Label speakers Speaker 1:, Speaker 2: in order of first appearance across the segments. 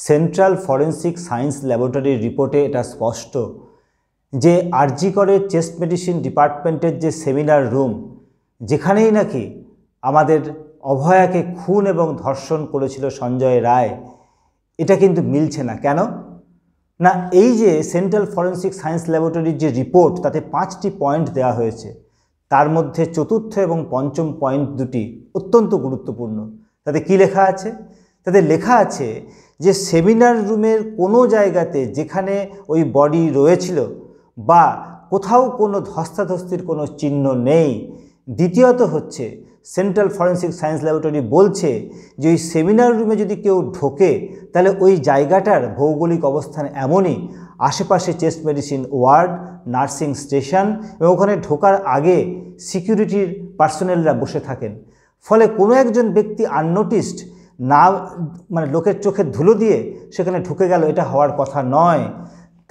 Speaker 1: Central forensic science ল্যাবরেটরির রিপোর্টে এটা স্পষ্ট যে আরজি করের চেস্ট মেডিসিন ডিপার্টমেন্টের যে সেমিনার রুম, যেখানেই নাকি আমাদের অভয়াকে খুন এবং ধর্ষণ করেছিল সঞ্জয় রায়, এটা কিন্তু মিলছে না। কেন না, এই যে সেন্ট্রাল ফরেন্সিক সায়েন্স ল্যাবরেটরির যে রিপোর্ট, তাতে 5টি পয়েন্ট দেওয়া হয়েছে। তার মধ্যে চতুর্থ এবং পঞ্চম পয়েন্ট দুটি অত্যন্ত গুরুত্বপূর্ণ। তাতে কি লেখা আছে? তাতে লেখা আছে যে সেমিনার রুমের কোনো জায়গাতে যেখানে ওই বডি রয়েছিল বা কোথাও কোনো ধস্তাধস্তির কোনো চিহ্ন নেই। দ্বিতীয়ত হচ্ছে, সেন্ট্রাল ফরেন্সিক সায়েন্স ল্যাবরেটরি বলছে যে ওই সেমিনার রুমে যদি কেউ ঢোকে তাহলে ওই জায়গাটার ভৌগোলিক অবস্থান এমনই, আশেপাশে chest medicine word, nursing station এবং ওখানে ঢোকার আগে সিকিউরিটির পার্সোনেলরা বসে থাকেন। ফলে কোনো একজন ব্যক্তি আননোটিসড না, মানে লোকের চোখের ধুলো দিয়ে সেখানে ঢুকে গেল, এটা হওয়ার কথা নয়।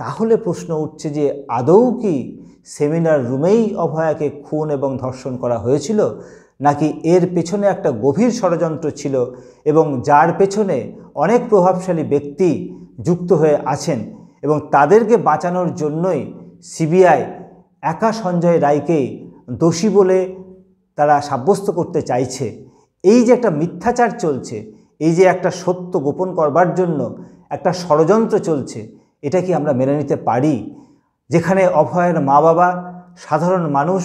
Speaker 1: তাহলে প্রশ্ন উঠছে যে আদৌ কি সেমিনার রুমেই অভয়াকে খুন এবং ধর্ষণ করা হয়েছিল, নাকি এর পেছনে একটা গভীর ষড়যন্ত্র ছিল এবং যার পেছনে অনেক প্রভাবশালী ব্যক্তি যুক্ত হয়ে আছেন এবং তাদেরকে বাঁচানোর জন্যই সিবিআই একা সঞ্জয় রায়কে দোষী বলে তারা সাব্যস্ত করতে চাইছে। এই যে একটা মিথ্যাচার চলছে, এই যে একটা সত্য গোপন করবার জন্য একটা ষড়যন্ত্র চলছে, এটা কি আমরা মেনে নিতে পারি? যেখানে অভয়ের মা বাবা, সাধারণ মানুষ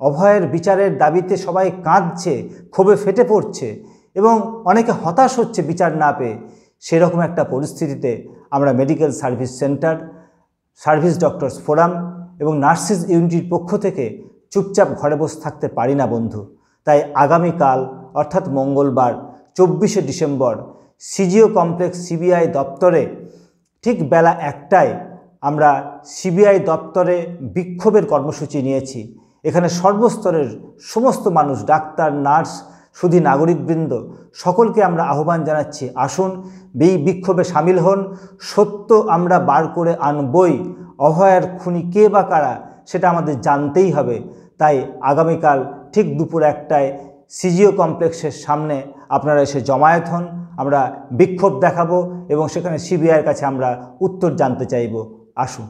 Speaker 1: অভয়ের বিচারের দাবিতে সবাই কাঁদছে, ক্ষোভে ফেটে পড়ছে এবং অনেকে হতাশ হচ্ছে বিচার না পেয়ে, সেরকম একটা পরিস্থিতিতে আমরা medical service centre, service doctors forum এবং নার্সিস ইউনিটির পক্ষ থেকে চুপচাপ ঘরে বসে থাকতে পারি না বন্ধু। তাই আগামীকাল অর্থাৎ মঙ্গলবার 24শে ডিসেম্বর সিজিও কমপ্লেক্স সিবিআই দপ্তরে ঠিক বেলা 1টায় আমরা সিবিআই দপ্তরে বিক্ষোভের কর্মসূচি নিয়েছি। এখানে সর্বস্তরের সমস্ত মানুষ, ডাক্তার, নার্স, শুধু নাগরিকবৃন্দ, সকলকে আমরা আহ্বান জানাচ্ছি, আসুন এই বিক্ষোভে সামিল হন। সত্য আমরা বার করে আনবই। অভয়ার খুনি কে বা কারা সেটা আমাদের জানতেই হবে। তাই আগামীকাল ঠিক দুপুর 1টায় সিজিও কমপ্লেক্সের সামনে আপনারা এসে জমায়েত হন। আমরা বিক্ষোভ দেখাবো এবং সেখানে সিবিআইয়ের কাছে আমরা উত্তর জানতে চাইব। আসুন।